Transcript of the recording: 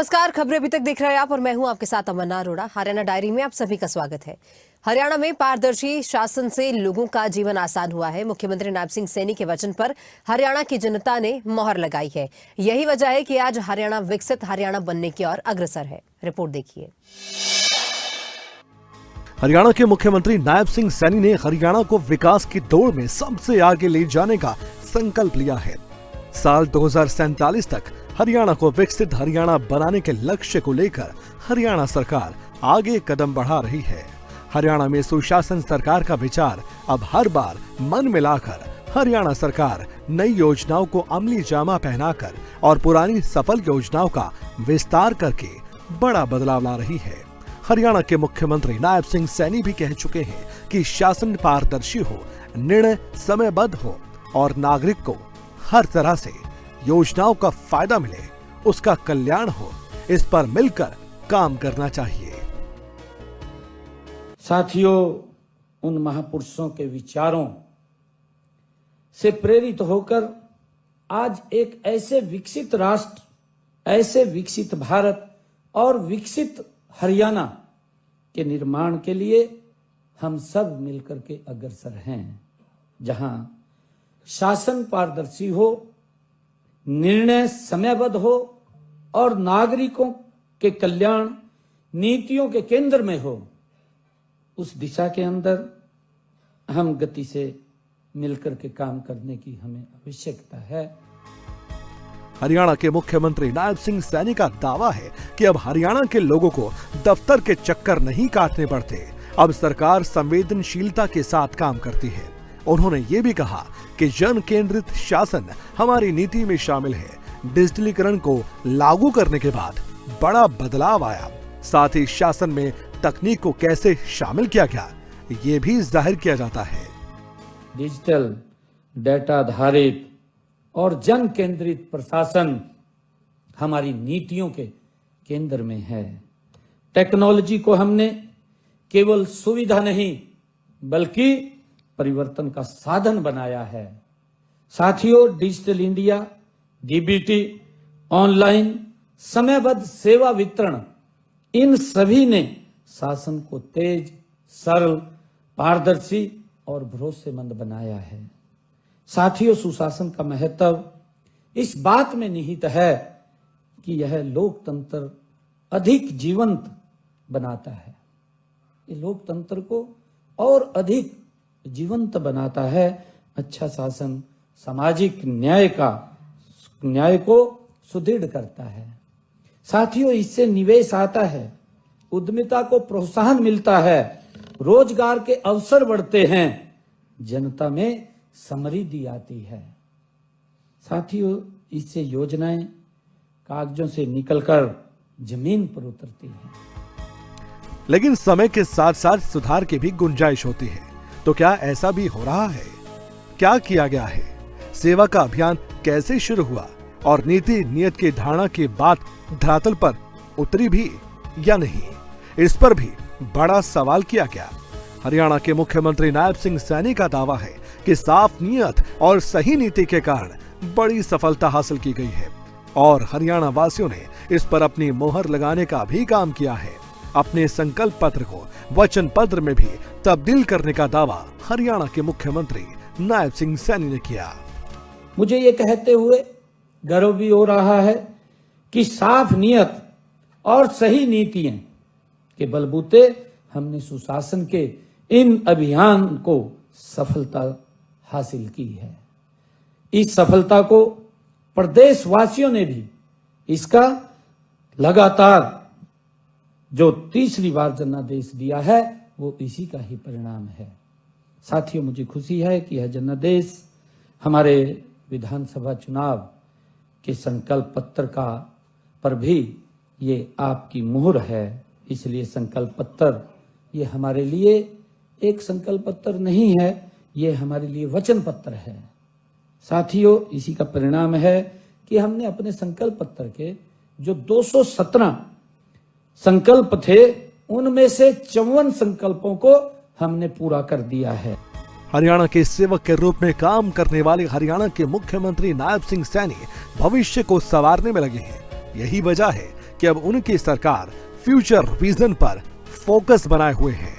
नमस्कार, खबरें अभी तक देख रहे हैं आप और मैं हूं आपके साथ अमन्ना अरोड़ा। हरियाणा डायरी में आप सभी का स्वागत है। हरियाणा में पारदर्शी शासन से लोगों का जीवन आसान हुआ है। मुख्यमंत्री नायब सिंह सैनी के वचन पर हरियाणा की जनता ने मोहर लगाई है। यही वजह है कि आज हरियाणा विकसित हरियाणा बनने की ओर अग्रसर है। रिपोर्ट देखिए। हरियाणा के मुख्यमंत्री नायब सिंह सैनी ने हरियाणा को विकास की दौड़ में सबसे आगे ले जाने का संकल्प लिया है। साल 2047 तक हरियाणा को विकसित हरियाणा बनाने के लक्ष्य को लेकर हरियाणा सरकार आगे कदम बढ़ा रही है। हरियाणा में सुशासन सरकार का विचार अब हर बार मन में लाकर हरियाणा सरकार नई योजनाओं को अमली जामा पहनाकर और पुरानी सफल योजनाओं का विस्तार करके बड़ा बदलाव ला रही है। हरियाणा के मुख्यमंत्री नायब सिंह सैनी भी कह चुके हैं कि शासन पारदर्शी हो, निर्णय समयबद्ध हो और नागरिक को हर तरह से योजनाओं का फायदा मिले, उसका कल्याण हो, इस पर मिलकर काम करना चाहिए। साथियों, उन महापुरुषों के विचारों से प्रेरित होकर आज एक ऐसे विकसित राष्ट्र, ऐसे विकसित भारत और विकसित हरियाणा के निर्माण के लिए हम सब मिलकर के अग्रसर हैं, जहां शासन पारदर्शी हो, निर्णय समयबद्ध हो और नागरिकों के कल्याण नीतियों के केंद्र में हो। उस दिशा के अंदर हम गति से मिलकर के काम करने की हमें आवश्यकता है। हरियाणा के मुख्यमंत्री नायब सिंह सैनी का दावा है कि अब हरियाणा के लोगों को दफ्तर के चक्कर नहीं काटने पड़ते। अब सरकार संवेदनशीलता के साथ काम करती है। उन्होंने ये भी कहा कि जन केंद्रित शासन हमारी नीति में शामिल है। डिजिटलीकरण को लागू करने के बाद बड़ा बदलाव आया। साथ ही शासन में तकनीक को कैसे शामिल किया गया, ये भी जाहिर किया जाता है। डिजिटल, डेटा आधारित और जन केंद्रित प्रशासन हमारी नीतियों के केंद्र में है। टेक्नोलॉजी को हमने केवल सुविधा नहीं बल्कि परिवर्तन का साधन बनाया है। साथियों, डिजिटल इंडिया, डीबीटी, ऑनलाइन, समयबद्ध सेवा वितरण, इन सभी ने शासन को तेज, सरल, पारदर्शी और भरोसेमंद बनाया है। साथियों, सुशासन का महत्व इस बात में निहित है कि यह लोकतंत्र अधिक जीवंत बनाता है। ये लोकतंत्र को और अधिक जीवंत बनाता है। अच्छा शासन सामाजिक न्याय को सुदृढ़ करता है। साथियों, इससे निवेश आता है, उद्यमिता को प्रोत्साहन मिलता है, रोजगार के अवसर बढ़ते हैं, जनता में समृद्धि आती है। साथियों, इससे योजनाएं कागजों से निकलकर जमीन पर उतरती हैं। लेकिन समय के साथ साथ सुधार की भी गुंजाइश होती है। तो क्या ऐसा भी हो रहा है? क्या किया गया है? सेवा का अभियान कैसे शुरू हुआ और नीति नियत की धारणा की बात धरातल पर उतरी भी या नहीं, इस पर भी बड़ा सवाल किया गया। हरियाणा के मुख्यमंत्री नायब सिंह सैनी का दावा है कि साफ नियत और सही नीति के कारण बड़ी सफलता हासिल की गई है और हरियाणा वासियों ने इस पर अपनी मोहर लगाने का भी काम किया है। अपने संकल्प पत्र को वचन पत्र में भी तब्दील करने का दावा हरियाणा के मुख्यमंत्री नायब सिंह सैनी ने किया। मुझे ये कहते हुए गर्व भी हो रहा है कि साफ नियत और सही नीतियां के बलबूते हमने सुशासन के इन अभियान को सफलता हासिल की है। इस सफलता को प्रदेशवासियों ने भी इसका लगातार जो तीसरी बार जनादेश दिया है वो इसी का ही परिणाम है। साथियों, मुझे खुशी है कि यह जनादेश हमारे विधानसभा चुनाव के संकल्प पत्र का पर भी ये आपकी मुहर है। इसलिए संकल्प पत्र ये हमारे लिए एक संकल्प पत्र नहीं है, ये हमारे लिए वचन पत्र है। साथियों, इसी का परिणाम है कि हमने अपने संकल्प पत्र के जो 217 संकल्प थे उनमें से 54 संकल्पों को हमने पूरा कर दिया है। हरियाणा के सेवक के रूप में काम करने वाले हरियाणा के मुख्यमंत्री नायब सिंह सैनी भविष्य को संवारने में लगे हैं। यही वजह है कि अब उनकी सरकार फ्यूचर विजन पर फोकस बनाए हुए है।